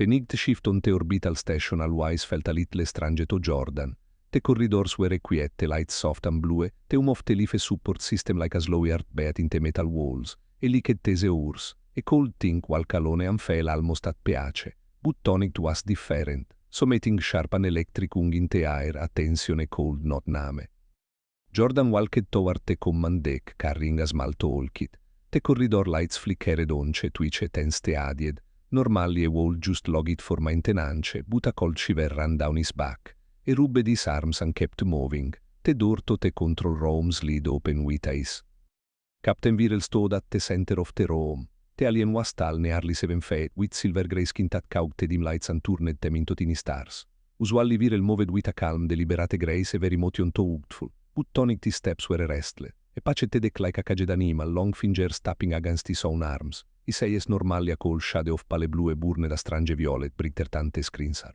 Te night shift on te orbital station always felt a little strange to Jordan. The corridors were quiet, the lights soft and blue, the of the life support system like a slow heartbeat in the metal walls, e like tese urs, e cold think while calone and fell almost at piace, but tonic was different, so making sharp and electric ung in the air, attention e cold not name. Jordan walked toward the command deck, carrying a small toolkit. The corridor lights flickered once, twitch tense te adied, normally a wall just logged for maintenance, but a cold shiver ran down his back. E rubbed his arms and kept moving. The door to the control room slid open with eyes. Captain Virel stood at the center of the room. The alien was tall, nearly 7 feet, with silver-gray skin that caught the dim lights and turned them into tiny stars. Usually Virel moved with a calm, deliberate grace, very motion to hopeful, but tonic his steps were restless. E pacete deck like a caged animal, long fingers tapping against his own arms. His eyes normally a cold shadow of pale blue e burned a strange violet, brighter tante screensar.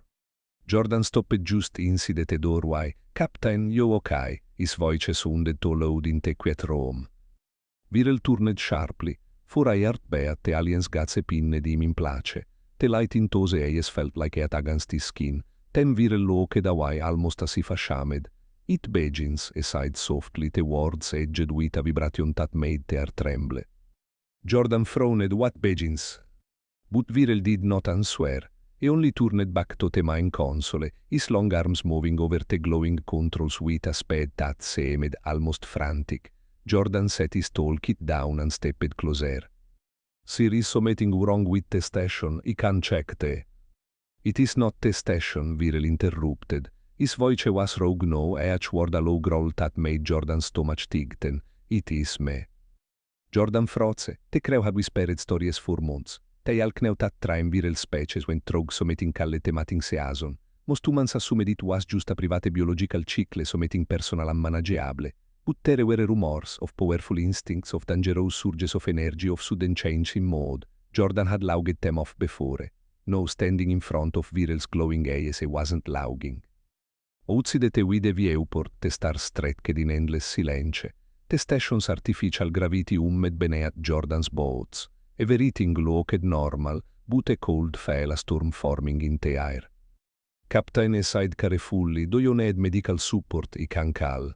Jordan stopped just inside the doorway. Captain, you okay? His voice sounded too loud in the quiet room. Virel turned sharply. For a heartbeat, the alien's guts pinned him in place. The light in those eyes felt like it against his skin. Then Virel looked away almost as if ashamed. It begins, he sighed softly, the words edged with a vibration that made the air tremble. Jordan frowned. What begins? But Virel did not answer. He only turned back to the main console, his long arms moving over the glowing controls with a speed that seemed almost frantic. Jordan set his toolkit down and stepped closer. There is something wrong with the station, I can check the... It is not the station, Virel interrupted. His voice was rogue now, each word a low growl that made Jordan's stomach tighten. It is me. Jordan froze. The crew had whispered stories for months. They all knew that time Virel species went rogue something called mating season. Most humans assumed it was just a private biological cycle something personal and manageable. But there were rumors of powerful instincts, of dangerous surges of energy, of sudden change in mode. Jordan had logged them off before. No, standing in front of Virel's glowing eyes, he wasn't logging. Outside the wide viewport, the stars stretched in endless silence. The station's artificial gravity hummed beneath Jordan's boats. Everything looked normal, but a cold fell a storm forming in the air. Captain sighed carefully. Do you need medical support, I can call?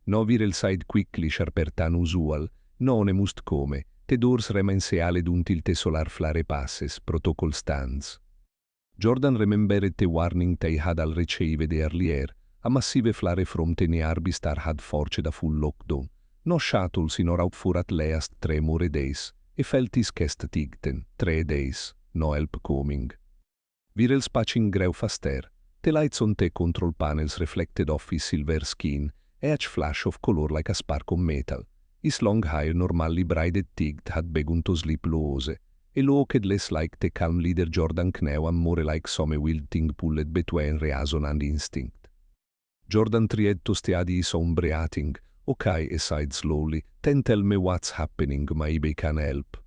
No, Virel sighed quickly, sharper than usual. No, ne must come. The doors remain sealed until the solar flare passes, protocol stands. Jordan remembered the warning they had all received earlier. A massive flare from the nearby star had forged a full lockdown. No shuttles in or out for at least 3 more days. He felt his chest tighten. 3 days. No help coming. Virel's patching grew faster. The lights on the control panels reflected off his silver skin, each flash of color like a spark of metal. His long hair, normally braided tight, had begun to slip loose. He looked less like the calm leader Jordan knew and more like some wild thing pulled between reason and instinct. Jordan tried to steady his own breathing. Okay, he sighed slowly. Then tell me what's happening, maybe I can help.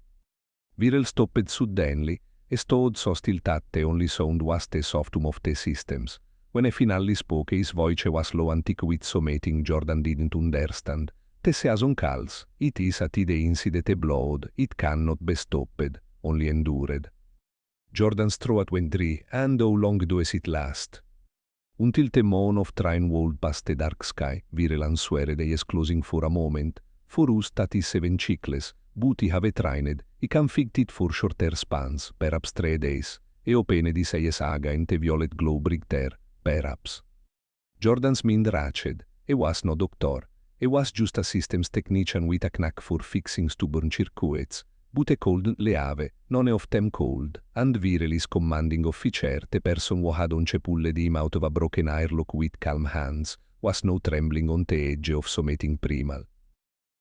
Virel stopped suddenly. He stood so still that the only sound was the soft hum of the systems. When he finally spoke, his voice was low and thick with something Jordan didn't understand. The season calls. It is at the incident blood. It cannot be stopped, only endured. Jordan's throat went dry. And how long does it last? Until the moon of train rolled past the dark sky, Virel answered, eyes closing for a moment. For us that is 7 cycles, but I have trained. I can fix it for shorter spans, perhaps 3 days. He opened his eyes again, the violet glow brighter, perhaps. Jordan's mind ratched. He was no doctor. He was just a systems technician with a knack for fixing stubborn circuits. But he couldn't leave, none of them cold, and Virel is commanding officer, the person who had once pulled him out of a broken airlock with calm hands, was now trembling on the edge of something primal.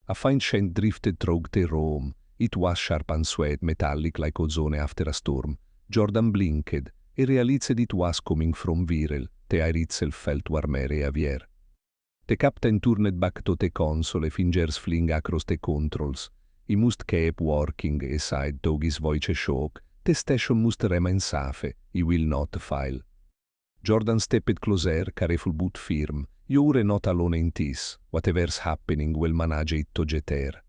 A faint scent drifted through the room. It was sharp and sweet, metallic like ozone after a storm. Jordan blinked. He realized it was coming from Virel. The air itself felt warmer and heavier. The captain turned back to the console, fingers flying across the controls. He must keep working, he sighed, though his voice shook. The station must remain safe. He will not fail. Jordan stepped closer, careful but firm. You're not alone in this. Whatever's happening will manage it to get there.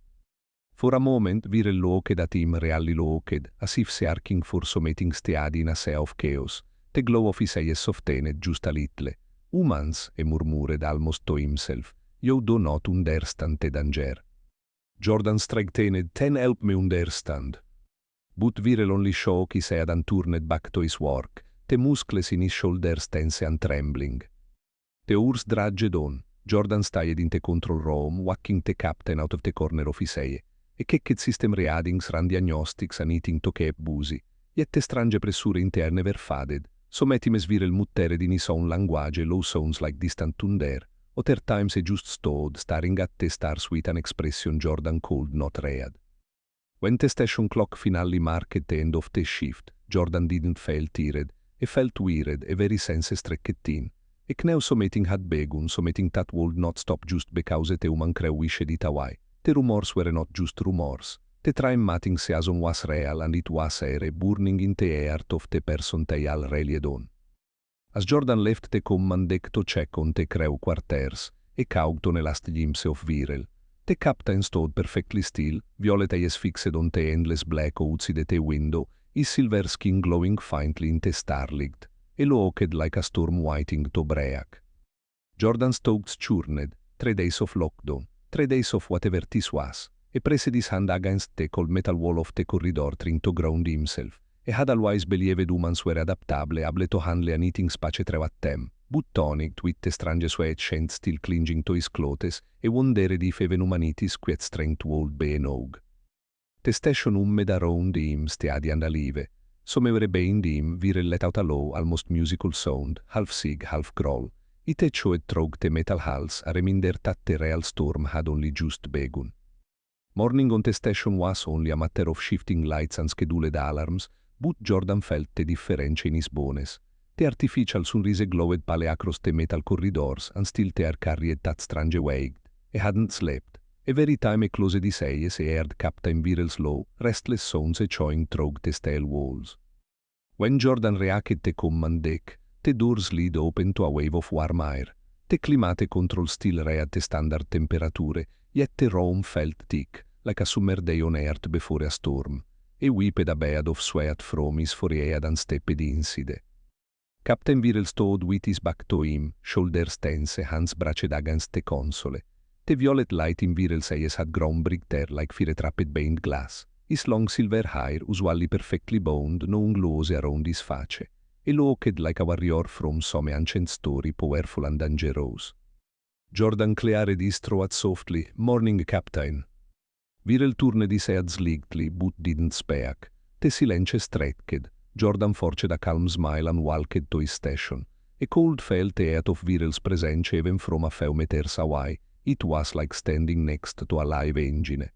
For a moment, vire looked at him really looked, as if searching for something steady in a sea of chaos. The glow of his eyes softened just a little. Humans, he murmured almost to himself, you do not understand the danger. Jordan straightened, then help me understand. But Viral only shook his head and turned back to his work, the muscles in his shoulders tense and trembling. The Urs dragged on. Jordan stayed in the control room, whacking the captain out of the corner of his eye. E checked system readings, ran diagnostics and eating to keep busy. Yet the strange pressure interne were faded. So Metimes Viral muttered in his own language low sounds like distant thunder. Other times he just stood, staring at the stars with an expression Jordan could not read. When the station clock finally marked the end of the shift, Jordan didn't feel tired. He felt wearied, a very sense strecked in. E now something had begun, something that would not stop just because the human crew wished it away. The rumors were not just rumors. The time-mating season was real and it was air burning in the heart of the person they all relied on. As Jordan left the command deck to check on the crew quarters, he caught on a last glimpse of Viral. The captain stood perfectly still, violet eyes fixed on the endless black outside the window, his silver skin glowing faintly in the starlight. He looked like a storm waiting to break. Jordan's thoughts churned. 3 days of lockdown, 3 days of whatever this was. He pressed his hand against the cold metal wall of the corridor trying to ground himself. He had always believed humans were adaptable, able to handle anything space through at them. But tonic, with the strange sweatshirt still clinging to his clothes, he wondered if even humanity's quiet strength would be enough. The station hummed around him, steady and alive. Somewhere behind him, Viral let out a low, almost musical sound, half sig, half growl. It echoed through the metal halls, a reminder that the real storm had only just begun. Morning on the station was only a matter of shifting lights and scheduled alarms, but Jordan felt the difference in his bones. The artificial sunrise glowed pale across the metal corridors, and still the air carried that strange weight. He hadn't slept. Every time he closed his eyes, he heard Captain Viral's low, restless sounds echoing through the steel walls. When Jordan reached the command deck, the doors slid open to a wave of warm air. The climate control still read the standard temperature, yet the room felt thick, like a summer day on earth before a storm. He wiped a bed of sweat from his forehead and stepped inside. Captain Viral stood with his back to him, shoulders tense, hands braced against the console. The violet light in Viral's eyes had grown brighter like fire-trapped behind glass. His long silver hair, usually perfectly bound, now glossy around his face. He looked like a warrior from some ancient story, powerful and dangerous. Jordan cleared his throat softly. "Morning, Captain." Viral turned his head slightly, but didn't speak. The silence stretched. Jordan forged a calm smile and walked to his station. A cold felt the air of Viral's presence even from a few meters away. It was like standing next to a live engine.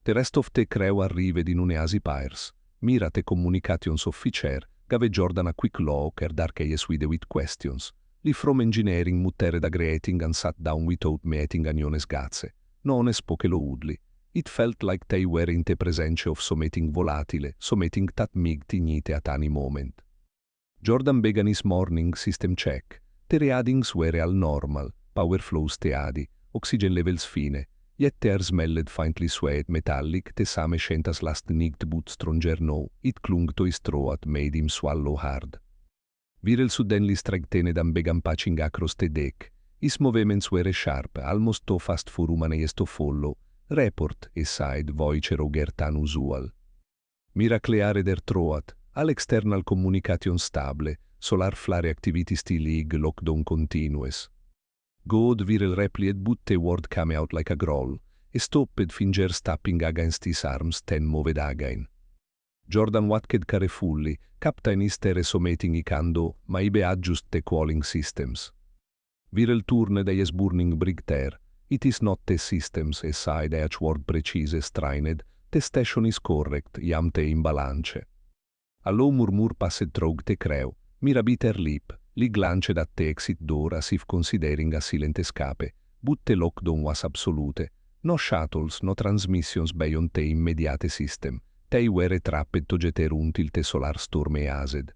The rest of the crew arrived in uneasy pairs. Mira, the communications officer, gave Jordan a quick look, her dark eyes wide with questions. Lee from engineering muttered a greeting and sat down without meeting anyone's gaze. No one spoke loudly. It felt like they were in the presence of something volatile, something that might ignite at any moment. Jordan began his morning system check. The readings were all normal, power flow steady, oxygen levels fine, yet the air smelled faintly sweet metallic, the same scent as last night but stronger now. It clung to his throat, made him swallow hard. Viral suddenly straightened and began patching across the deck. His movements were sharp, almost too fast for human eyes to follow. "Report," he sighed, voice rougher than usual. Mira cleared her throat. All external communication stable, solar flare activity still ig, lockdown continuous. "Good," Viral replied, but the word came out like a growl. He stopped, fingers tapping against his arms, then moved again. Jordan watched carefully. "Captain is there something he can do, maybe adjust the cooling systems." Viral turned eyes burning brighter. "It is not the systems," he sighed, each word precise, strained. "The station is correct, iam te in balance." A low murmur passed through the crew. Mira bit her lip. Lee glanced at the exit door as if considering a silent escape. But the lockdown was absolute. No shuttles, no transmissions beyond the immediate system. They were trapped to jeter until the solar storm eased.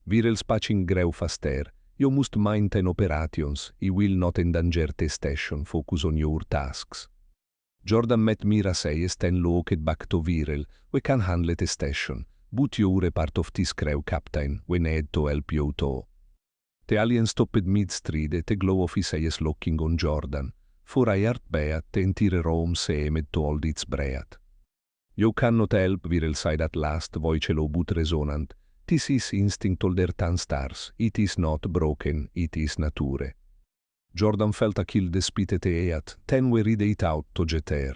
Viral's patching grew faster. "You must maintain operations. He will not endanger the station. Focus on your tasks." Jordan met Mira sayes ten looked back to Viral, we can handle the station, but you're a part of this crew, Captain, we need to help you too. The alien stopped mid-street at the glow of his eyes looking on Jordan, for I heard beat the entire room seemed to hold its breath. You cannot help, Viral said at last, voice low but resonant. This is instinct older than stars, it is not broken, it is nature. Jordan felt a kill despite at, ten we read it out to jeter.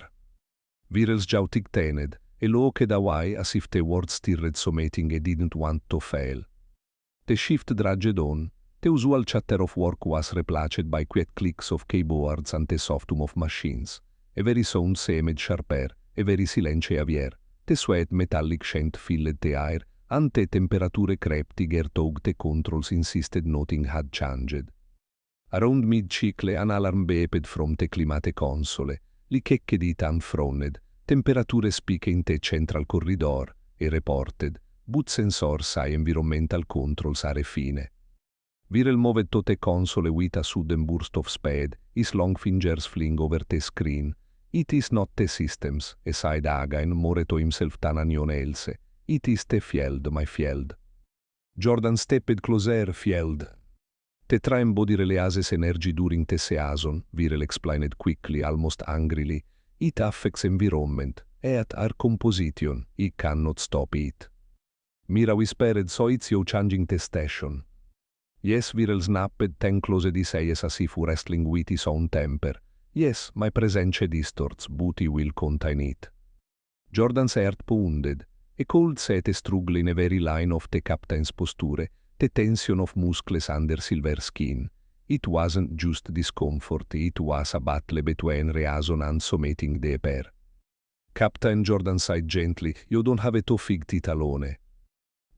Viral's jaw tightened, e looked away as if the words stirred something he didn't want to fail. The shift dragged on. The usual chatter of work was replaced by quiet clicks of keyboards and the soft hum of machines. A very sound seemed sharper, a very silence heavier. The sweet metallic scent filled the air, and the temperature crept though the controls insisted nothing had changed. Around mid-cycle an alarm beeped from the climate console, li checked it and frowned. Temperature spike in the central corridor, e reported, but sensors say environmental controls are fine. Viral moved to the console with a sudden burst of speed, his long fingers fling over the screen. It is not the systems, said again more to himself than anyone else. It is the field, my field. Jordan stepped closer, field. The train body releases energy during the season, Viral explained quickly, almost angrily. It affects environment, at our composition, it cannot stop it. Mira whispered, so it's you changing the station. Yes, Viral snapped, ten closed his eyes as if wrestling with his own temper. Yes, my presence distorts, but he will contain it. Jordan's heart pounded. A cold set struggle in every line of the captain's posture, the tension of muscles under silver skin. It wasn't just discomfort, it was a battle between reason and something deeper. Captain, Jordan said gently, you don't have to fix it alone.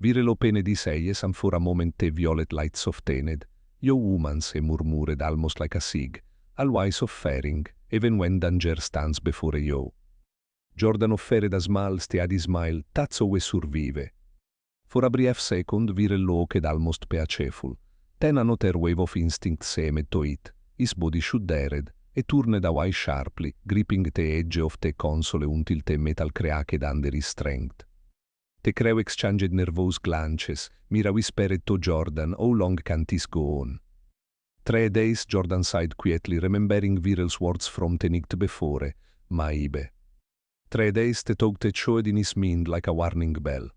Viral opened his eyes and for a moment the violet light softened. You humans, he murmured almost like a sig, always offering, even when danger stands before you. Jordan offered a smile, steady smile, that's how we survive. For a brief second, Viral looked almost peaceful. Then another wave of instinct seemed to it. His body shuddered, and turned away sharply, gripping the edge of the console until the metal cracked under his strength. The crew exchanged nervous glances. Mira whispered to Jordan, how long can this go on? 3 days, Jordan sighed quietly, remembering Viral's words from the night before. Maibe. 3 days the talk that showed in his mind like a warning bell.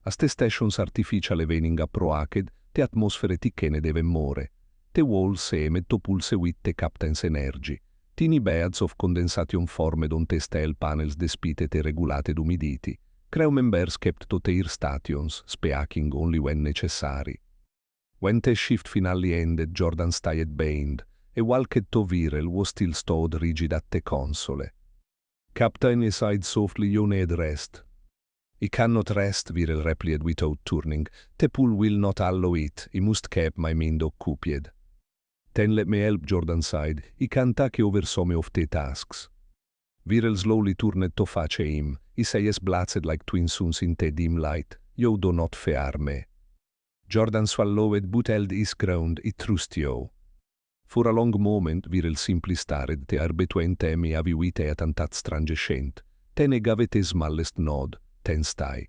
As the station's artificial evening approached, the atmosphere thickened even more. The walls seemed to pulse with the captain's energy. Tiny beads of condensation formed on the steel panels despite the regulated humidity. Crew members kept to their stations, speaking only when necessary. When the shift finally ended, Jordan stayed bound. A walked to Viral was still stood rigid at the console. Captain sighed softly, you need rest. He cannot rest, Viral replied without turning. The pool will not allow it. He must keep my mind occupied. Then let me help, Jordan sighed. He can take over some of the tasks. Viral slowly turned to face him. His eyes blazed like twin suns in the dim light. You do not fear me. Jordan swallowed but held his ground. He trusts you. For a long moment, Viral simply stared. The air between them heavy with and that strange scent. Then he gave the smallest nod. Then stay.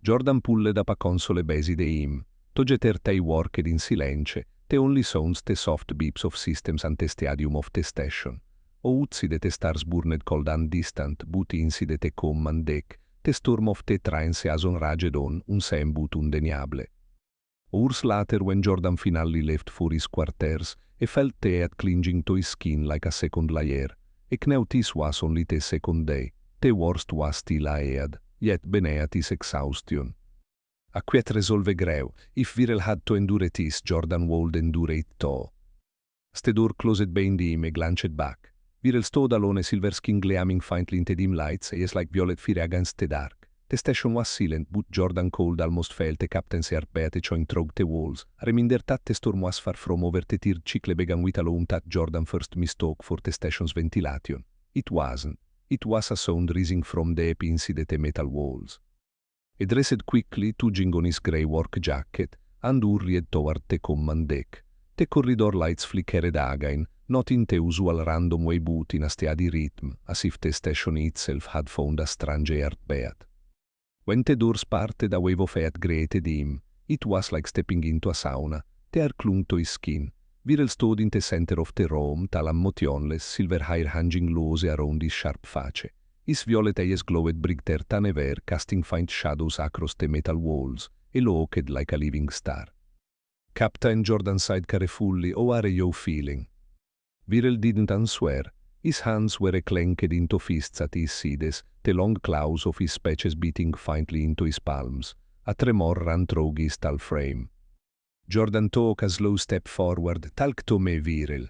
Jordan pulled up a console beside him. Together they worked in silence. The only sounds the soft beeps of systems and the stadium of the station. Outside the stars burned cold and distant, but inside the command deck, the storm of the train season raged on, un but undeniable. Hours later, when Jordan finally left for his quarters, he felt the heat clinging to his skin like a second layer. He knew this was only the second day. The worst was still ahead, yet beneath his exhaustion. A quiet resolve grew. If Viral had to endure this, Jordan would endure it too. The door closed behind him and glanced back. Viral stood alone, a silver skin gleaming faintly in the dim lights, eyes like violet fire against the dark. The station was silent, but Jordan could almost felt the captain's heartbeat echoing through the walls. A reminder that the storm was far from over. The tear chicle began with a loom that Jordan first mistook for the station's ventilation. It wasn't. It was a sound rising from deep inside the metal walls. He dressed quickly, tugging on his grey work jacket, and hurried toward the command deck. The corridor lights flickered again, not in the usual random way but in a steady rhythm, as if the station itself had found a strange heartbeat. When the doors parted, a wave of air greeted him. It was like stepping into a sauna. The air clung to his skin. Viral stood in the center of the room, tal motionless, silver hair hanging loose around his sharp face. His violet eyes glowed brighter than ever, casting faint shadows across the metal walls, and looked like a living star. Captain Jordan sighed carefully. "How are you feeling?" Viral didn't answer. His hands were clenched into fists at his sides, the long claws of his patches beating faintly into his palms. A tremor ran through his tall frame. Jordan took a slow step forward. "Talk to me, Viral."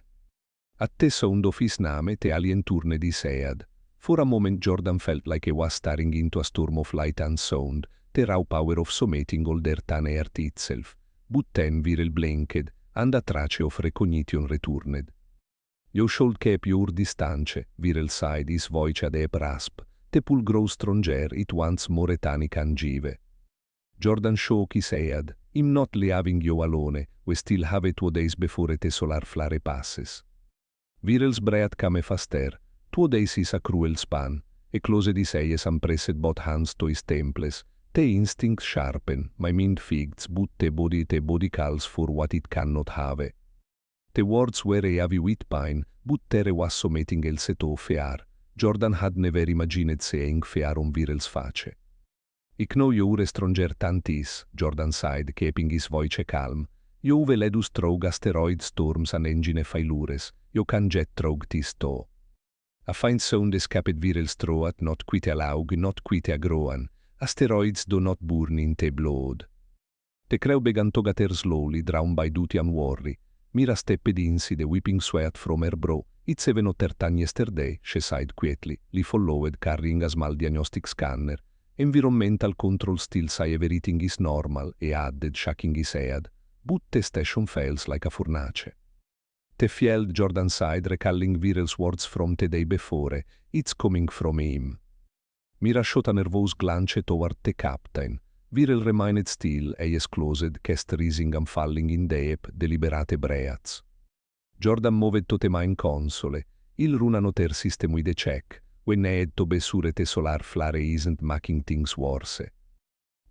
At the sound of his name, the alien turned his head. For a moment Jordan felt like he was staring into a storm of light and sound, the raw power of summating all their than earth itself. But then Viral blinked, and a trace of recognition returned. "You should keep your distance," Viral sighed, his voice a deep rasp. "The pull grows stronger, it once more etanic and jive." Jordan shook his head. "I'm not leaving you alone, we still have 2 days before the solar flare passes." Viral's breath came faster. 2 days is a cruel span. He closed his eyes and pressed both hands to his temples. The instincts sharpen, my mind figs, but the body calls for what it cannot have. The words were heavy with pain, but there was something else to fear. Jordan had never imagined seeing fear on Viral's face. "I know you're stronger than this," Jordan sighed, keeping his voice calm. "You've led us through asteroid storms and engine failures. You can jet through this too." A faint sound escaped Viral's throat, not quite loud, not quite a groan. Asteroids do not burn in the blood. The crew began to gather slowly, drawn by duty and worry. Mira stepped inside, whipping sweat from her brow. "It's 7:30 yesterday," she sighed quietly. Lee followed, carrying a small diagnostic scanner. "Environmental control still say everything is normal," he added, shaking his head. "But the station feels like a furnace." The field, Jordan sighed, recalling Viral's words from the day before. "It's coming from him." Mira shot a nervous glance toward the captain. Viral remained still, eyes closed, chest rising and falling in deep, deliberate breaths. Jordan moved to the main console. "I'll run another system with a check. We need to be sure the solar flare isn't making things worse."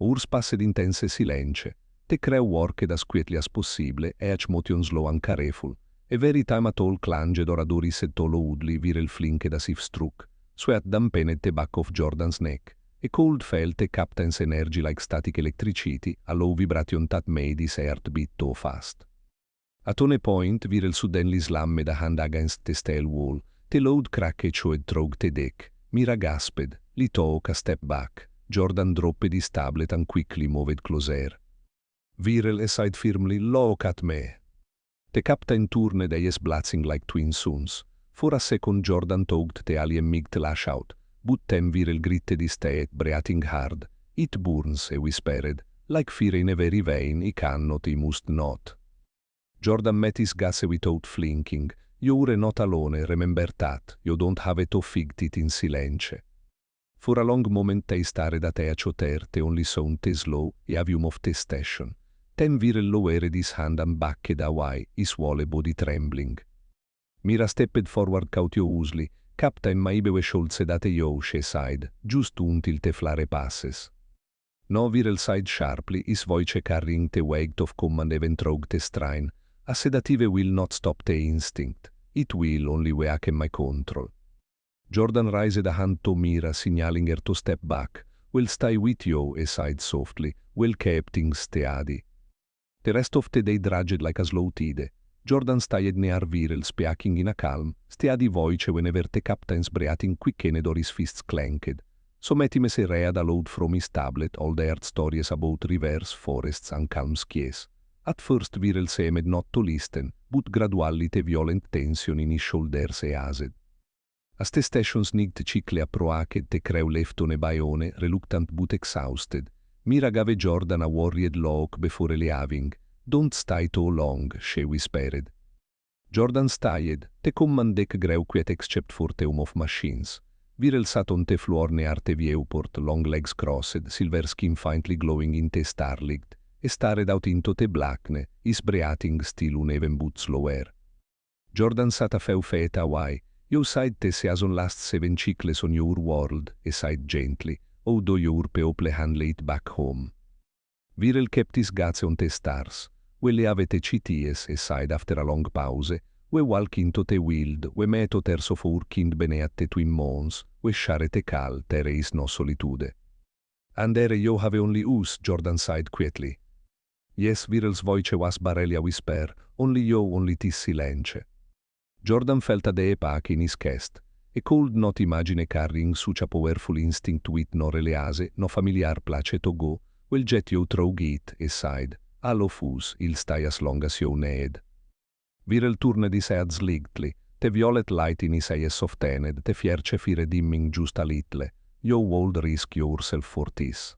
Urs passed intense silence. The crew worked as quietly as possible, each motion slow and careful. Every time a tall clanged or a door is set loudly, Viral flinked as if struck. Sweat dampened the back of Jordan's neck. A cold felt the captain's energy like static electricity, a low vibration that made his heart beat too fast. At one point, Viral suddenly slammed a hand against the steel wall. The loud crack echoed through the deck. Mira gasped. Lee took a step back. Jordan dropped his tablet and quickly moved closer. Viral sighed firmly. "Look at me." The captain turned, eyes blazing like twin suns. For a second Jordan tugged the alien mig to lash out, but then Viral gritted his teeth, breathing hard. "It burns," he whispered. "Like fear in every vein, he cannot, he must not." Jordan met his gaze without flinching. "You're not alone, remember that. You don't have to fight it in silence." For a long moment they stared at each other, the only sound the slow, heavy hum of the station. Then Viral lowered his hand and backed away, his whole body trembling. Mira stepped forward cautiously. "Captain, maybe we should sedate you," she sighed, "just until the flare passes." No, Viral sighed sharply, his voice carrying the weight of command even through the strain. "A sedative will not stop the instinct. It will only weaken my control." Jordan raised a hand to Mira, signaling her to step back. "We'll stay with you," he sighed softly. "We'll keep things steady." The rest of the day dragged like a slow tide. Jordan stayed near Viral, speaking in a calm, steady voice whenever the captain's breathing quickened or his fists clanked. So Metimes read aloud from his tablet all the earth stories about rivers, forests and calm skies. At first Viral seemed not to listen, but gradually the violent tension in his shoulders eased. As the station sneaked quickly approached, the crew left on a bayone, reluctant but exhausted. Mira gave Jordan a worried look before leaving. "Don't stay too long," she whispered. Jordan stayed. The command deck grew quiet except for the hum of machines. Viral sat on the floor near the viewport, long legs crossed, silver skin faintly glowing in the starlight. He stared out into the blackness, his breathing still uneven but slower. Jordan sat a feu feta why. You side te se as on last 7 cicles on your world, e side gently, o do your people handle it back home. Virel kept his gaze on te stars, we le avete cities e side after a long pause, we walk into te wild, we meto terso for kind beneat te twin mons, we share te cal, tere is no solitude. And ere yo have only us, Jordan sighed quietly. Yes, Virel's voice was barely a whisper, only yo only tis silence. Jordan felt a de epache in his chest, e could not imagine carrying such a powerful instinct with no release, no familiar place to go, well jet yo through it, e sighed, all of us, il stai as long as yo need. Virel turned his head slightly, the violet light in his eyes softened, the fierce fire dimming just a little. You would risk yourself for this.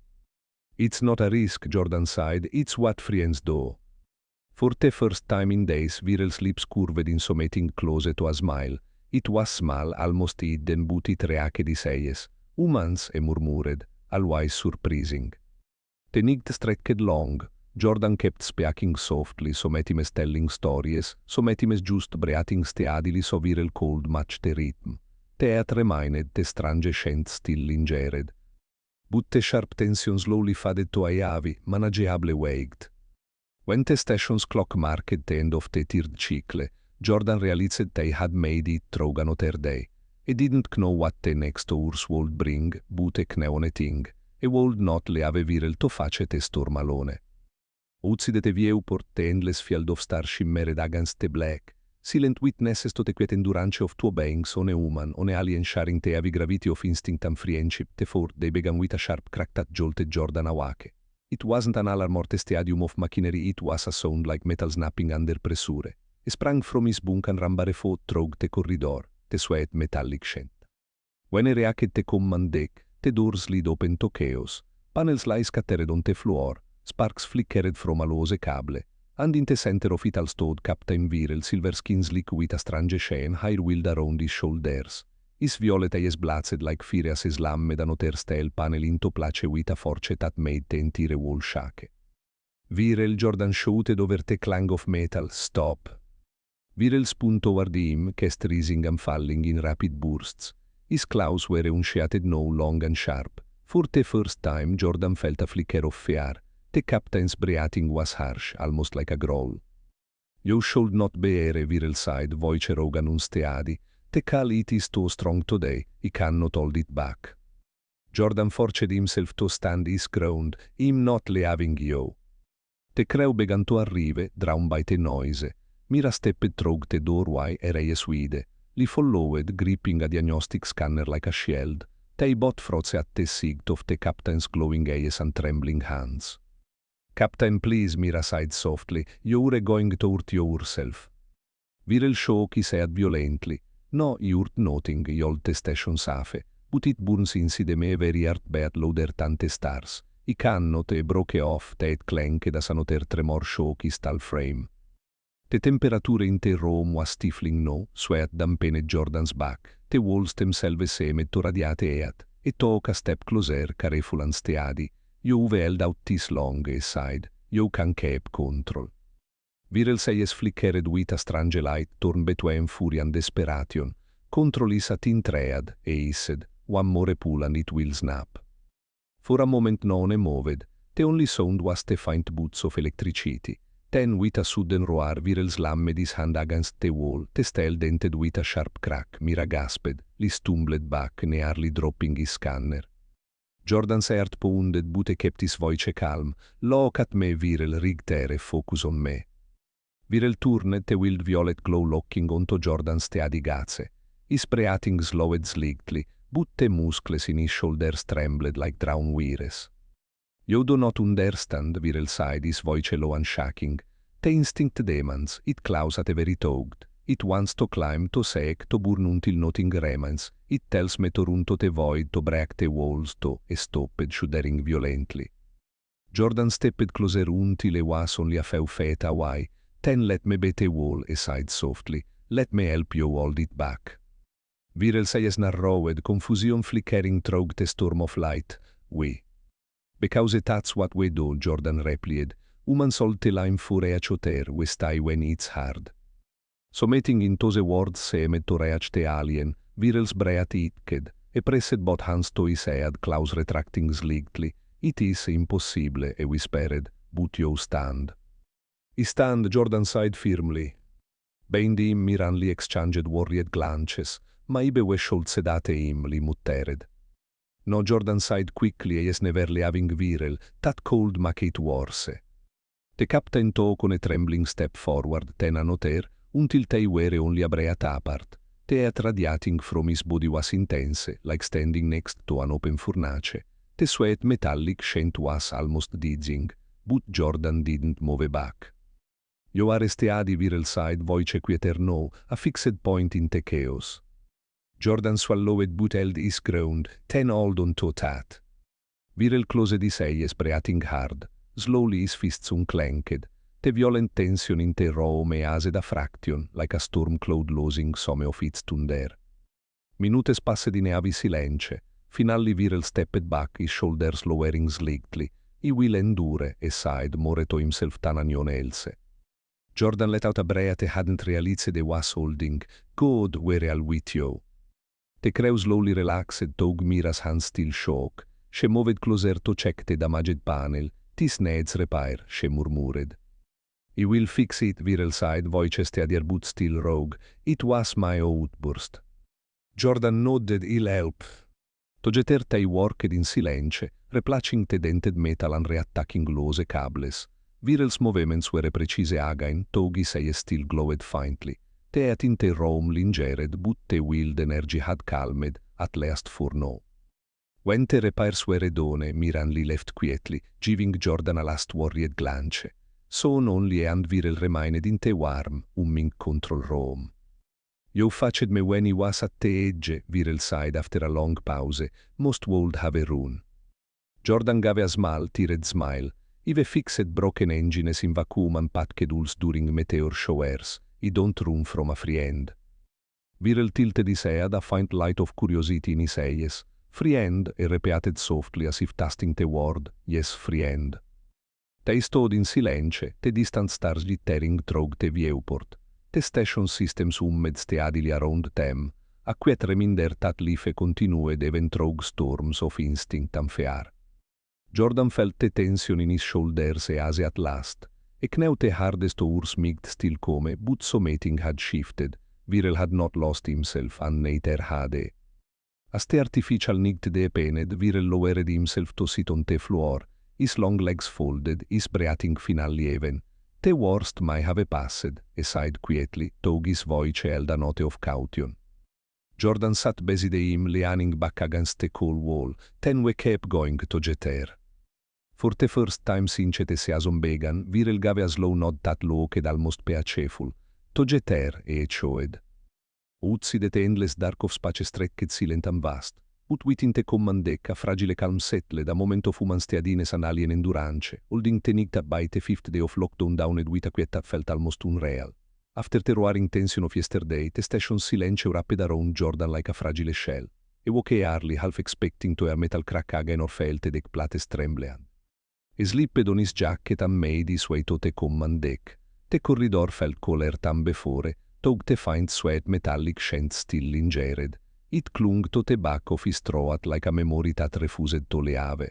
It's not a risk, Jordan sighed, it's what friends do. For the first time in days, Virel's lips curved in something close to a smile. It was small, almost hidden, but it reached his eyes. Humans, he murmured, always surprising. The night stretched long. Jordan kept speaking softly, so metimes telling stories, so metimes just breathing steadily so Virel could match the rhythm. The earth remained, the strange scent still lingered. But the sharp tension slowly faded to a heavy, manageable weight. When the station's clock marked the end of the third cycle, Jordan realized they had made it through another day. He didn't know what the next hours would bring, but he knew one thing. He would not leave Virel to face the storm alone. Outside the viewport, the endless field of stars shimmered against the black, silent witnesses to the quiet endurance of two beings, on a human, on a alien sharing the heavy gravity of instinct and friendship, therefore they began with a sharp crack that jolted Jordan awake. It wasn't an alarm or the stadium of machinery, it was a sound like metal snapping under pressure. He sprang from his bunk and ran barefoot through the corridor, the sweat metallic scent. When he reached the command deck, the doors slid open to chaos. Panels lay scattered on the floor, sparks flickered from a loose cable, and in the center of it all stood Captain Virel, silver skin slick with a strange chain hair-wheeled around his shoulders. His violet eyes blazed like fire as he slammed another steel panel into place with a force that made the entire wall shake. Virel, Jordan shouted over the clang of metal, "Stop!" Virel spun toward him, cast rising and falling in rapid bursts. His claws were unsheathed now, long and sharp. For the first time, Jordan felt a flicker of fear. The captain's breathing was harsh, almost like a growl. "You should not bear," Virel sighed, voice rogue and unsteady. "The call it is too strong today, he cannot hold it back." Jordan forced himself to stand his ground, him not leaving you. The crew began to arrive, drawn by the noise. Mira stepped through the doorway e Reyes wide. Li followed, gripping a diagnostic scanner like a shield. They both froze at the sight of the captain's glowing eyes and trembling hands. "Captain, please," Mira sighed softly, "you're going to hurt yourself." Virel shook his head violently. "No, you hurt nothing, you'll the station safe, but it burns inside me very hard bad louder than the stars. I cannot, broke off, that clanked as another tremor shook his tall frame. The temperature in the room was stifling now, sweat dampened Jordan's back. The walls themselves seemed to radiate heat. He took a step closer, careful and steady. "You've held out this long," he sighed. "You can keep control." Virel's eyes flickered with a strange light torn between fury and desperation. "Control is a thin thread," he said. "One more pull and it will snap." For a moment no one moved. The only sound was the faint buzz of electricity. Then, with a sudden roar, Virel slammed his hand against the wall. The steel dented with a sharp crack. Mira gasped. He stumbled back, nearly dropping his scanner. Jordan's heart pounded, but he kept his voice calm. "Look at me, Virel, rig there, focus on me." Virel turned, the wild violet glow locking onto Jordan's steady gaze. His breathing slowed slightly, but the muscles in his shoulders trembled like drawn wires. "You do not understand," Virel sighed, his voice low and shaking. "The instinct demands, it claws at every thought. It wants to climb, to seek, to burn until nothing remains. It tells me to run to the void, to break the walls, to..." He stopped, shuddering violently. Jordan stepped closer until he was only a few feet away. "Then let me be the wall," he sighed softly. "Let me help you hold it back." Virel's eyes narrowed, confusion flickering through the storm of light. "We." "Because that's what we do," Jordan replied. "Humans hold the line for each other, we stay when it's hard." Sommeting in tose words semet toreach te alien, virels breat itked, e presset bot hans tois ead claus retracting slightly, it is impossible, e whispered, but you stand. I stand Jordan side firmly. Beindi im miranli exchanged worried glances, ma ibe we sedate im li muttered. No Jordan side quickly e es neverly having virel, that cold make it worse. Te captain to con a trembling step forward, ten anoter, until te were only a breat apart. Te at radiating from his body was intense, like standing next to an open furnace. The sweat metallic scent was almost dizzying, but Jordan didn't move back. Io arresteadi virel side voice quieter no, a fixed point in the chaos. Jordan swallowed but held his ground, ten hold on to that. Virel closed his eyes breathing hard, slowly his fists unclenched. The violent tension in the room ased a fraction, like a storm cloud losing some of its thunder. Minutes passed in heavy silence. Finally Virel stepped back, his shoulders lowering slightly. He will endure, e sighed more to himself than anyone else. Jordan let out a breath and hadn't realized they was holding. God were all with you. The crew slowly relaxed, took Mira's hand still shook. She moved closer to check the damaged panel. This needs repair, she murmured. I will fix it, Virel sighed, voice steadier but still rogue. It was my outburst. Jordan nodded, he'll help. Togeter they worked in silence, replacing the dented metal and reattacking lose cables. Virel's movements were precise again, though his eyes still glowed faintly. They at in the room lingered, but the wild energy had calmed, at last for no. When the repairs were done, Miranli left quietly, giving Jordan a last worried glance. Son only and Virel remained in the warm, humming control room. You fetched me when he was at the edge, Virel sighed after a long pause, most would have a run. Jordan gave a small, teared smile. Ive fixed broken engines in vacuum and packed hulls during meteor showers. He don't run from a friend. Virel tilted his head, a faint light of curiosity in his eyes. Friend, he repeated softly as if tasting the word, yes, friend. They stood in silence, the distant stars glittering through the viewport. The station systems hummed steadily around them, a quiet reminder that life continued even through storms of instinct and fear. Jordan felt the tension in his shoulders as at last. E knew the hardest hours might still come, but something had shifted. Virel had not lost himself, and neither had he. As the artificial nicked depended, Virel lowered himself to sit on the floor, his long legs folded, his breathing finally even. The worst might have passed, he sighed quietly, though his voice held a note of caution. Jordan sat beside him, leaning back against the cold wall, then we kept going to Jeter. For the first time since the season began, Virel gave a slow nod that looked almost piaceful. To Jeter, he showed. Outside the endless dark of space stretched silent and vast, but within the command deck a fragile calm settled, a moment of human steadiness and alien endurance, holding the night by the fifth day of lockdown downed with a quiet that felt almost unreal. After the roaring tension of yesterday, the station's silence wrapped around Jordan like a fragile shell. He woke early, half expecting to hear metal crack again or felt the deck plates trembling. He slipped on his jacket and made his way to the command deck. The corridor felt colder than before, though the faint sweat metallic scent still lingered. It clung to the back of his throat like a memory that refused to leave.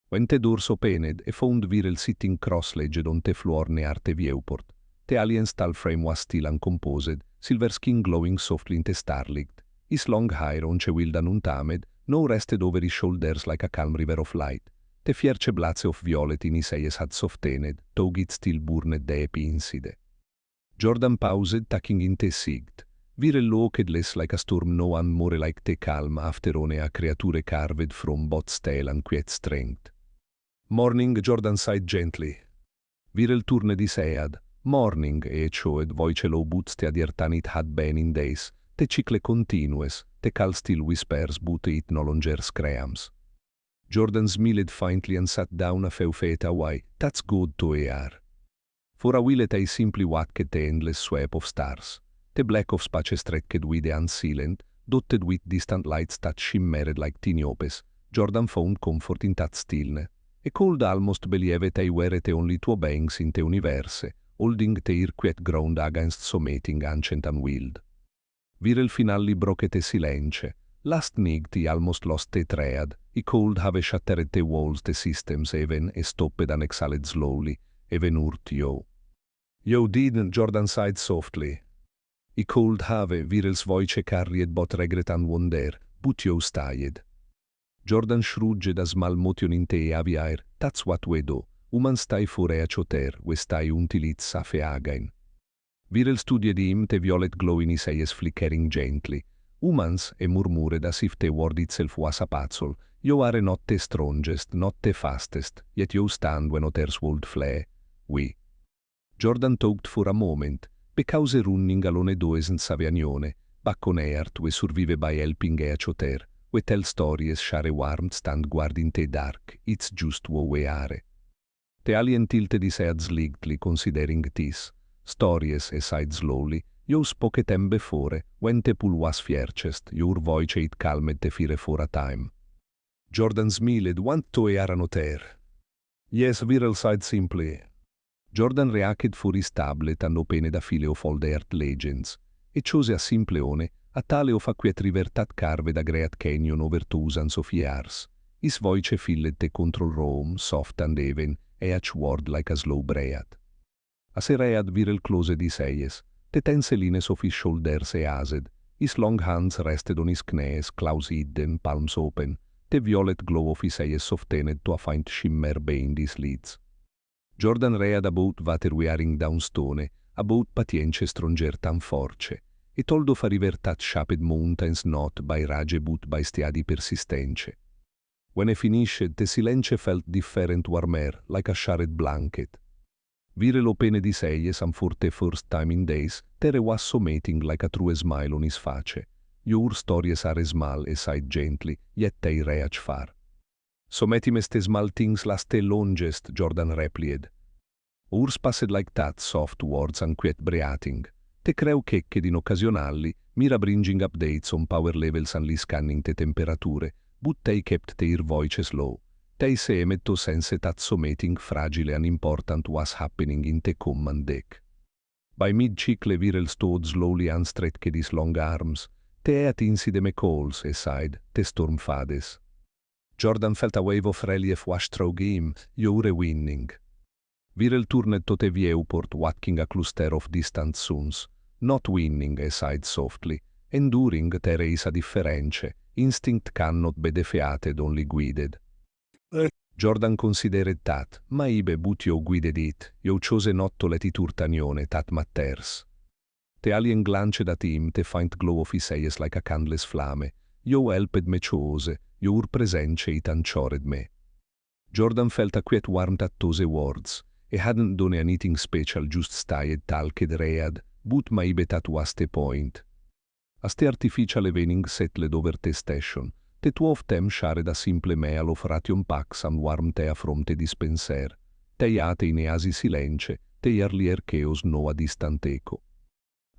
When the doors opened, he found Virel sitting cross-legged on the floor near the viewport. The alien's tall frame was still uncomposed, silver skin glowing softly in the starlight. His long hair, unchewiled and untamed, now rested over his shoulders like a calm river of light. The fierce blaze of violet in his eyes had softened, though it still burned deep inside. Jordan paused, taking in the sight. Virel looked less like a storm now and more like the calm after only a creature carved from both steel and quiet strength. Morning, Jordan sighed gently. Virel turned his head. Morning, he showed, voice low but steadier than it had been in days. The chicle continuous, the call still whispers but it no longer screams. Jordan smiled faintly and sat down a few feet away. That's good to hear. For a while they simply watched the endless sweep of stars. The black of space stretched with the unsealed, dotted with distant lights that shimmered like tiny opes. Jordan found comfort in that stillness. He could almost believe they were the only two beings in the universe, holding their quiet ground against something ancient and wild. Virel finally broke the silence. Last night he almost lost the thread. He could have shattered the walls, the systems even, and stopped and exhaled slowly, even hurt you. You didn't, Jordan sighed softly. He could have, Virel's voice carried both regret and wonder, but you stayed. Jordan shrugged a small motion in the air. That's what we do. Human stai fuori a choter, we stai utilizza feagain. Virel studied him, the violet glow in his eyes flickering gently. Humans, e murmured as if the word itself was a puzzle. You are not the strongest, not the fastest, yet you stand when others would flee. We. Jordan talked for a moment, because running alone doesn't savianione, back on earth we survive by helping each other. We tell stories, share warmth, stand guard in the dark, it's just who we are. The alien tilted his head slightly, considering this. Stories, aside slowly, you spoke a time before, when the pool was fiercest, your voice it calmed the fear for a time. Jordan smiled, want to hear another. Yes, Virel sighed simply. Jordan reacted for his tablet and opened a file of old Earth legends, e chose a simpleone, a tale of a quiet rivertat carved a great canyon over thousands of years. His voice filled the control room, soft and even, each word like a slow breath. As he read, Virel closed his eyes. The tense lines of his shoulders eased. His long hands rested on his knees, claws hidden, palms open. The violet glow of his eyes softened to a faint shimmer behind his lids. Jordan read about water wearing down stone, about patience stronger than force. He told of a river that shaped mountains not by rage but by steady persistence. When he finished, the silence felt different, warmer, like a shared blanket. Virel opened his eyes and for the first time in days, there was something like a true smile on his face. Your stories are small, he sighed gently, yet they reach far. Sometimes the small things last the longest, Jordan replied. Urs passed like that, soft words and quiet breathing. Te creu checked in occasionally, mira bringing updates on power levels and scanning the temperature, but they kept their voices low. They seemed to sense that something fragile and important was happening in the command deck. By mid-chicle Virel stood slowly and stretched his long arms. Te attinsi de me calls, he sighed, the storm fades. Jordan felt a wave of relief wash through him, you're winning. Virel turned to the viewport, watching a cluster of distant suns. Not winning, he sighed softly. Enduring, there is a difference. Instinct cannot be defeated, only guided. Jordan considered that, ma ibe but you guided it, you chose not to let it urtanione, that matters. The alien glanced at him, the faint glow of his eyes like a candle's flame. You helped me chose, your presence it anchored me. Jordan felt a quiet warmth at those words. He hadn't done anything special, just stayed talked read, but maybe that was the point. As the artificial evening settled over the station, the two of them shared a simple meal of ration packs and warm tea from the dispenser. They ate in easy silence, the earlier chaos no a distant echo.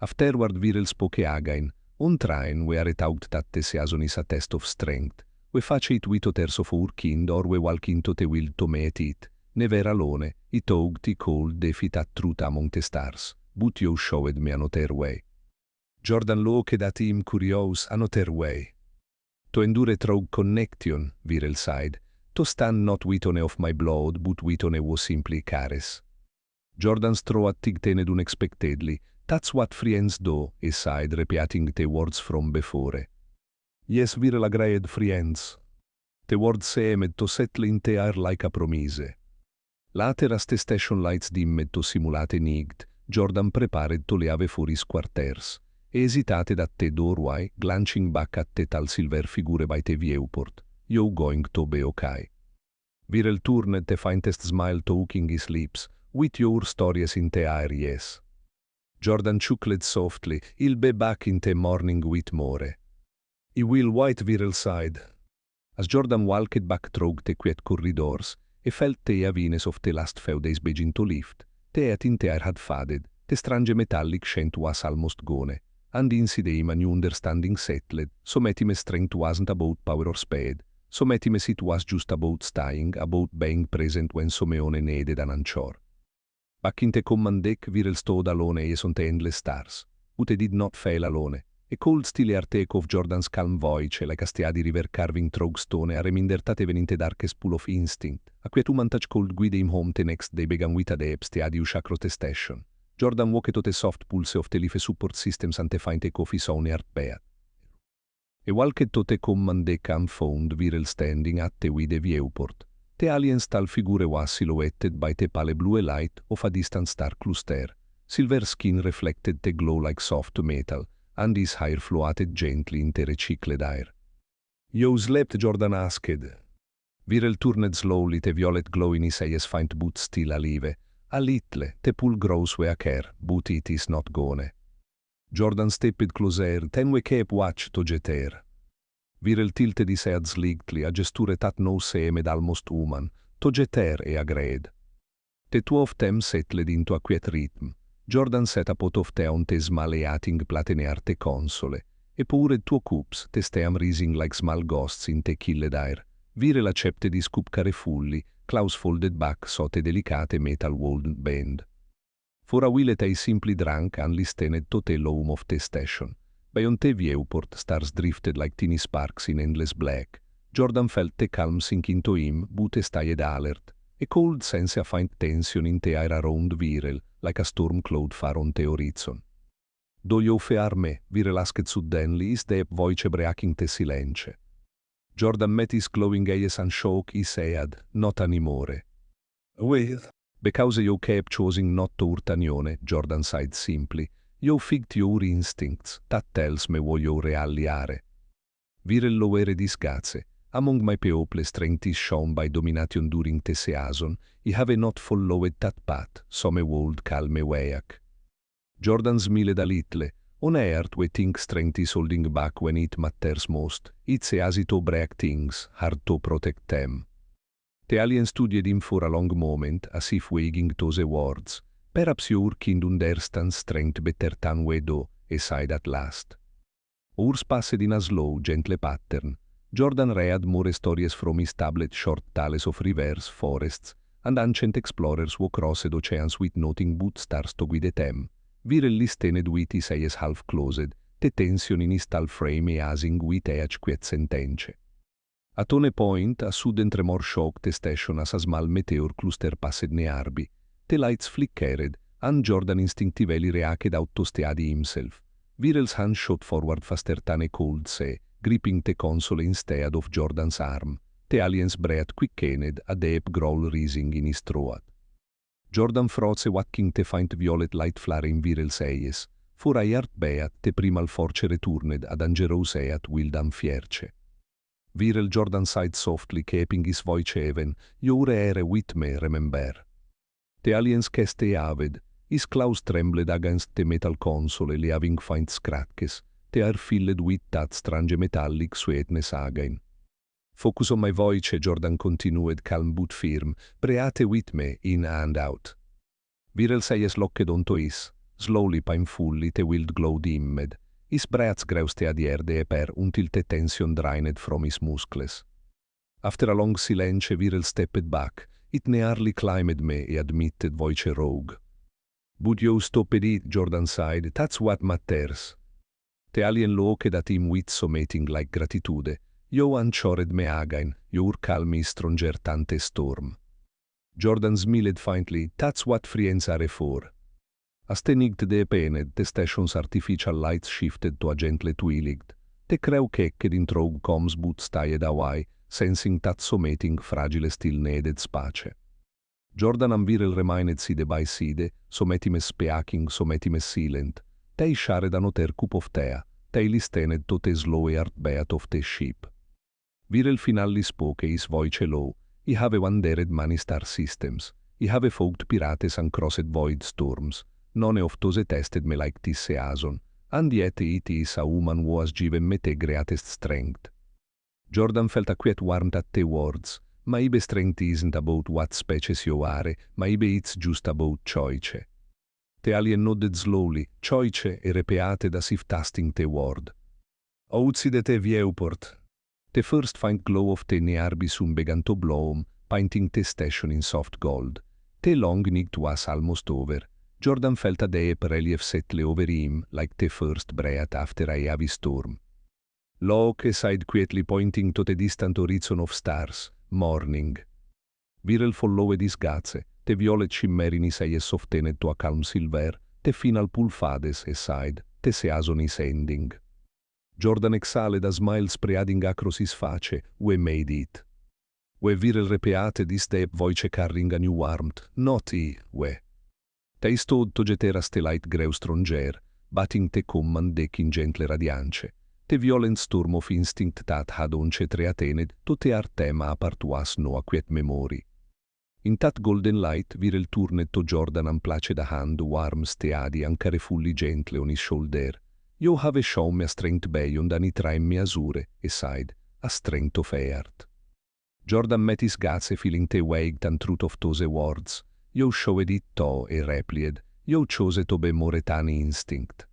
Afterward Virel spoke again. On train we are taught that the season is a test of strength. We face it with others of our kind or we walk into the will to meet it. Never alone, it talked he called the fit at truth among the stars. But you showed me another way. Jordan looked at him curious, another way. To endure through connection, Virel sighed. To stand not with one of my blood, but with one was simply caress. Jordan strode tigtened unexpectedly. That's what friends do, he sighed, repeating the words from before. Yes, Virel agreed, friends. The words seemed to settle in the air like a promise. Later, as the station lights dimmed to simulate night, Jordan prepared to leave for his quarters. Hesitated at the doorway, glancing back at the tall silver figure by the viewport. You going to be okay? Virel turned the faintest smile touching his lips. With your stories in the air, yes. Jordan chuckled softly. He'll be back in the morning with more. He will, white Virel sighed. As Jordan walked back through the quiet corridors, he felt the heaviness of the last few days begin to lift. The heat in the air had faded. The strange metallic scent was almost gone. And inside him a new understanding settled. Sometimes strength wasn't about power or speed. Sometimes it was just about staying, about being present when someone needed an anchor. Back in the command deck viral stod alone e on the endless stars. Ute did not fail alone. A cold stile take of Jordan's calm voice, like a stiadi river carving trogstone, a remindertate veninte darkest pool of instinct. A quietum touch cold guide him home the next day began with a depth stiadi ushacrote station. Jordan walked to the soft pulse of the life support systems ante find take off his own heart beat. E walked to the command deck and found viral standing at the with a viewport. The aliens tal figure was silhouetted by the pale blue light of a distant star cluster. Silver skin reflected the glow like soft metal, and his hair floated gently in the recycled air. "You slept?" Jordan asked. Viral turned slowly, the violet glow in his eyes faint but still alive. "A little, the pool grows where I care, but it is not gone." Jordan stepped closer, then we kept watch to jeter. Viral tilted his head slightly, a gesture that no seemed almost human, to jeter e agreed. The two of them settled into a quiet rhythm. Jordan set a pot of tea on the smaleating platenearte console, e poured two cups, the steam rising like small ghosts in the killed air. Viral accepted his cup carefully, Klaus folded back so the delicate metal wouldn't bend. For a while they simply drank and listened to the loom of the station. Beyond the viewport, stars drifted like tiny sparks in endless black. Jordan felt the calm sink into him, but stayed alert. A cold sense of faint tension in the air around Viral, like a storm cloud far on the horizon. "Do you fear me?" Viral asked suddenly, his deep voice breaking the silence. Jordan met his glowing eyes and shook his head. "Not anymore." Well, "Because you kept choosing not to hurt anyone," Jordan sighed simply. "You figged your instincts. That tells me what you really are." Viral lowered his gaze. "Among my people strength is shown by domination during the season. I have not followed that path, so my world call me weak." Jordan smiled a little. "On earth we think strength is holding back when it matters most. It's easy to break things, hard to protect them." The alien studied him for a long moment, as if weighing those words. "Perhaps you can understand strength better than we do," he sighed at last. Hours passed in a slow, gentle pattern. Jordan read more stories from his tablet, short tales of rivers, forests, and ancient explorers who crossed oceans with nothing but stars to guide them. Viral listened with his eyes half closed, the tension in his tall frame easing with each quiet sentence. At one point, a sudden tremor shocked the station as a small meteor cluster passed nearby. The lights flickered, and Jordan instinctively reacted out to steady himself. Viral's hand shot forward faster than a cold sea, gripping the console instead of Jordan's arm. The alien's breath quickened, a deep growl rising in his throat. Jordan froze watching the faint violet light flare in Viral's eyes. For a heart beat, the primal force returned, a dangerous heat wild and fierce. Viral Jordan sighed softly, keeping his voice even. "You're here with me, remember." The alien's cast avid. His claws trembled against the metal console, leaving faint scratches. They are filled with that strange metallic sweetness again. "Focus on my voice," Jordan continued, calm but firm. "Breathe with me, in and out." Viral's eyes locked onto his. Slowly, painfully, the wild glow dimmed. His breath grew steadier deeper until the tension drained from his muscles. After a long silence, Viral stepped back. "It nearly climbed me," he admitted, voice rogue. "But you stopped it," Jordan sighed. "That's what matters." The alien looked at him with something like gratitude. "You anchored me again. Your calm is stronger than the storm." Jordan smiled faintly. "That's what friends are for." As they nicked the painted, the station's artificial lights shifted to a gentle twilight. The crew kicked in through comms but stayed away, sensing that something fragile still needed space. Jordan and Viral remained side by side, something speaking, something silent. They shared another cup of tea. They listened to the slow heartbeat of the ship. Viral finally spoke, his voice low. "I have wandered many star systems. I have fought pirates and crossed void storms. None of those tested me like this season, and yet it is a woman who has given me the greatest strength." Jordan felt a quiet warmth at the words. "Maybe strength isn't about what species you are, maybe it's just about choice." The alien nodded slowly, choice, e repeated as if tasting the word. Outside the viewport. The first faint glow of the nearby sun began to bloom, painting the station in soft gold. Te long night was almost over. Jordan felt a deep relief settle over him, like the first breath after a heavy storm. Locke sighed quietly, pointing to the distant horizon of stars. Morning. Viral followed his gaze, the violet shimmer in his eyes softened to a calm silver, the final pulfades aside, the season is ending. Jordan exhaled a smile spreading across his face. We made it. We Viral repeated his deep voice carrying a new warmth. Not he, we. They stood to getera the light greu stronger, batting the command deck in gentle radiance. The violent storm of instinct that had once treatened to tear tema apart was no a quiet memory. In that golden light, Viral turned to Jordan and placed a hand warm, steady and carefully gentle on his shoulder. You have shown me a strength beyond any time measure, he sighed, a strength of heart. Jordan met his gaze, feeling the weight and truth of those words. You showed it to, he replied. You chose to be more than instinct.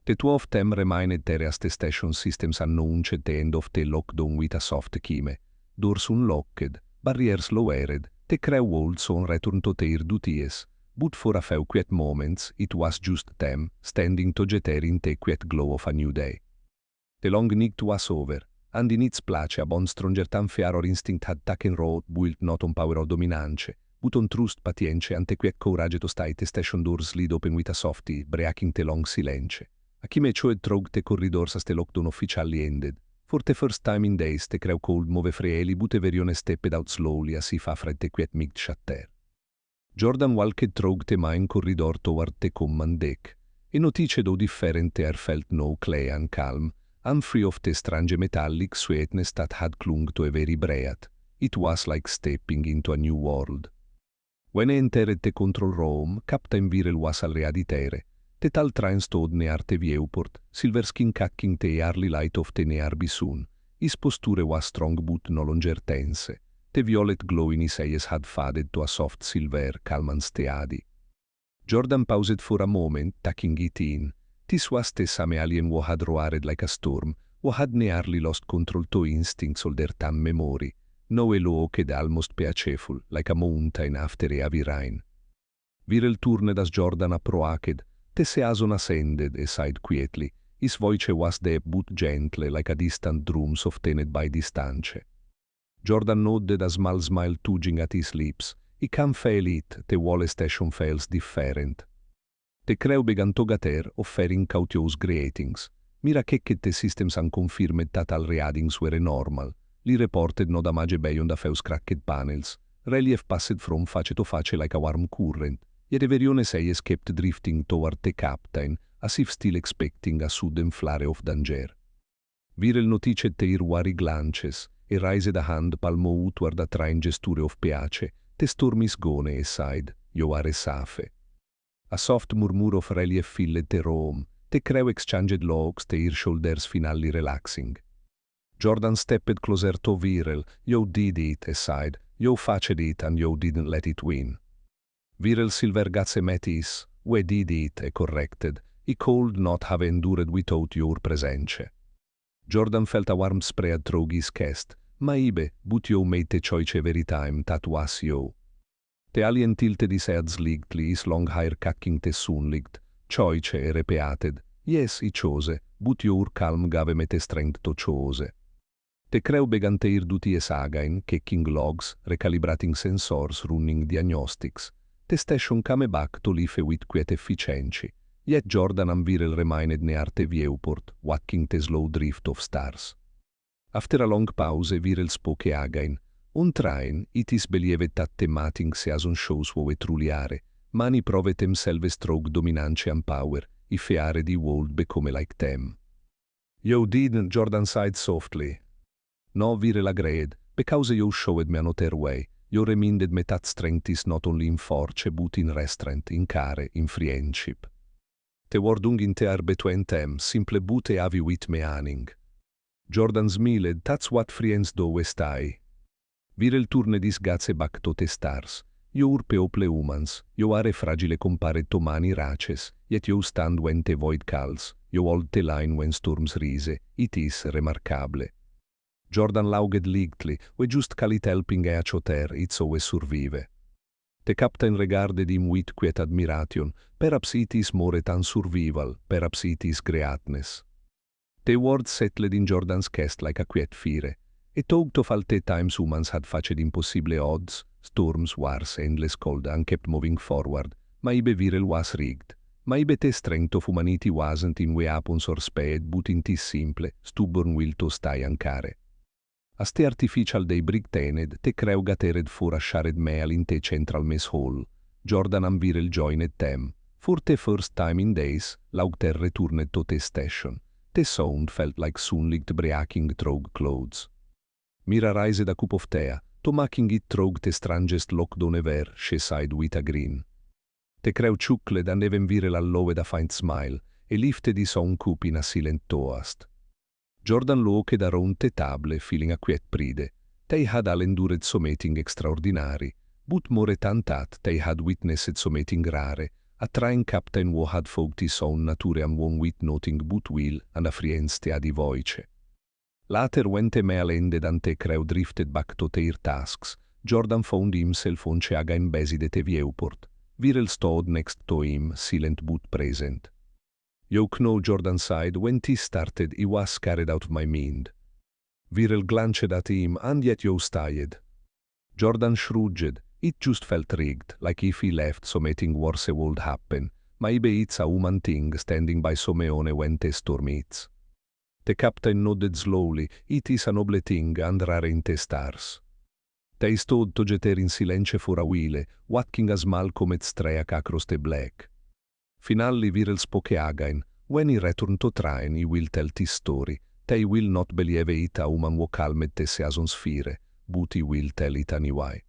The two of them remained there as the station systems announced the end of the lockdown with a soft kime. Doors unlocked, barriers lowered, the crew also returned to their duties. But for a few quiet moments, it was just them, standing together in the quiet glow of a new day. The long night was over, and in its place a bond stronger than fear or instinct had taken root, built not on power or dominance, but on trust, patience, and the quiet courage to stay the station doors slid open with a softy, breaking the long silence. A chi me cioè trog the corridors as the lockdown officially ended. For the first time in days, the crowd cold move freely, but everyone stepped out slowly as if afraid the quiet mid shatter. Jordan walked through the main corridor toward the command deck. E noticed how different air felt now clear and calm, and free of the strange metallic sweetness that had clung to every breath. It was like stepping into a new world. When he entered the control room, Captain Viral was already there. The tall train stood near the viewport, silver skin catching the early light of the nearby sun. His posture was strong but no longer tense. The violet glow in his eyes had faded to a soft silver, calm and steady. Jordan paused for a moment, taking it in. This was the same alien who had roared like a storm, who had nearly lost control to instincts all their time memory. Now he looked almost peaceful, like a mountain after a heavy rain. Viral turned as Jordan approached. The season ascended, he sighed quietly. His voice was deep but gentle, like a distant drum softened by distance. Jordan nodded, a small smile tugging at his lips. He can feel it, the whole station feels different. The crew began to gather, offering courteous greetings. Mira che the systems han confirmed that all readings were normal. Li reported no damage beyond a few cracked panels. Relief passed from face to face like a warm current. Yet everyone says kept drifting toward the captain, as if still expecting a sudden flare of danger. Viral noticed their wary glances, e raised a hand palmo outward a train gesture of pace. The storm is gone, he sighed. You are safe. A soft murmur of relief filled the room. The crew exchanged looks, their shoulders finally relaxing. Jordan stepped closer to Viral. You did it, he sighed. You faced it and you didn't let it win. Viral silver gaze met his. We did it, he corrected. He could not have endured without your presence. Jordan felt a warm spread through his chest. Maybe, but you made the choice every time, that was you. The alien tilted his head slightly, his long hair catching the sunlight. Choice, he repeated. Yes, he chose, but your calm gave me the strength to choose. The crew began their duties again, checking logs, recalibrating sensors, running diagnostics. The station came back to life with quiet efficiency. Yet Jordan and Viral remained near the viewport, watching the slow drift of stars. After a long pause, Viral spoke again. On train, it is believed that the mating season shows who we truly are. Many prove themselves through dominance and power, if are the world become like them. You didn't, Jordan sighed softly. No, Viral agreed, because you showed me another way. You reminded me that strength is not only in force, but in restraint, in care, in friendship. The wording in there between them, simple but heavy with meaning. Jordan smiled, that's what friends do we stay. Viral turned his gaze back to the stars. You're people humans, you are fragile compared to many races, yet you stand when the void calls, you hold the line when storms rise, it is remarkable. Jordan laughed lightly, we just call it helping each other, it's how we survive. The captain regarded him with quiet admiration. Perhaps it is more than survival, perhaps it is greatness. The words settled in Jordan's chest like a quiet fear. He talked of all the times humans had faced impossible odds, storms, wars, endless cold, and kept moving forward. Maybe viral was rigged. Maybe the strength of humanity wasn't in weapons or speed, but in this simple, stubborn will to stay and care. As the artificial day brightened, the crew gathered for a shared meal in the central mess hall. Jordan and Viral joined them. For the first time in days, laughter returned to the station. The sound felt like sunlight breaking through clouds. Mira raised a cup of tea, to making it through the strangest lockdown ever, she sighed with a grin. The crew chuckled and even Viral allowed a faint smile, and lifted his own cup in a silent toast. Jordan looked around the table, feeling a quiet pride. They had all endured something extraordinary, but more than that, they had witnessed something rare, a train captain who had found his own nature and won with nothing but will and a free steady voice. Later, when the meal ended and the crew drifted back to their tasks, Jordan found himself on Chiaga embedded at the viewport. Viral stood next to him, silent but present. You know, Jordan sighed, when this started, he was scared out of my mind. Viral glanced at him, and yet you stayed. Jordan shrugged. It just felt rigged, like if he left something worse would happen. Maybe it's a human thing standing by Someone when the storm hits. The captain nodded slowly. It is a noble thing and rare in the stars. They stood together in silence for a while, watching a small comet streak across the black. Finally, Viral spoke again. When he returned to train, he will tell this story. They will not believe it a human who calmed the season's fear, but he will tell it anyway.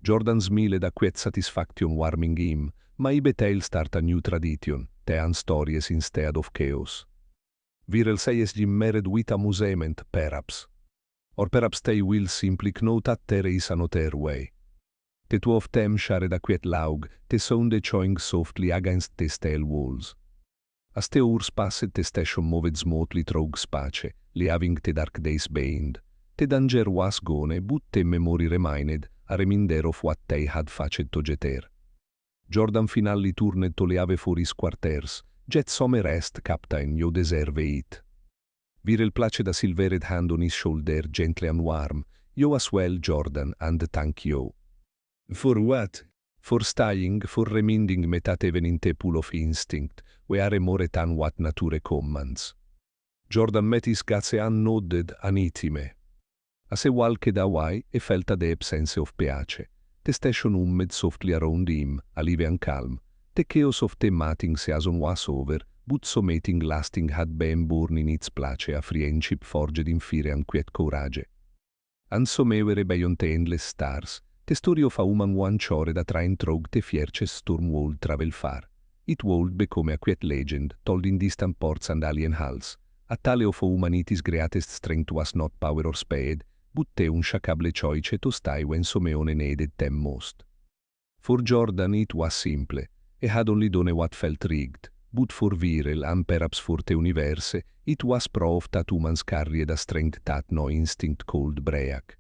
Jordan smiled, a quiet satisfaction warming him. Maybe they'll start a new tradition, telling stories instead of chaos. Viral says Jim married with amusement, perhaps. Or perhaps they will simply know that there is another way. The two of them shared a quiet laugh, the sound chewing softly against the steel walls. As the hours passed, the station moved smoothly through space, leaving the dark days behind. The danger was gone, but the memory remained, a reminder of what they had faced together. Jordan finally turned to leave for his quarters. Get some rest, Captain, you deserve it. Viral placed a silvered hand on his shoulder, gently and warm. You as well, Jordan, and thank you. For what? For staying, for reminding me that even in the pool of instinct, we are more than what nature commands. Jordan met his gaze and nodded, anitime. As he walked away, he felt a deep sense of pace. The station hummed softly around him, alive and calm. The chaos of the mating season was over, but something lasting had been born in its place, a friendship forged in fear and quiet courage. And somewhere beyond the endless stars, the story of a woman who ensured a train through the fiercest storm would travel far. It would become a quiet legend, told in distant ports and alien halls. A tale of humanity's greatest strength was not power or speed, but the unshakable choice to stay when Someone needed them most. For Jordan it was simple. He had only done what felt rigged, but for Viral and perhaps for the universe, it was proof that humans carried a strength that no instinct could break.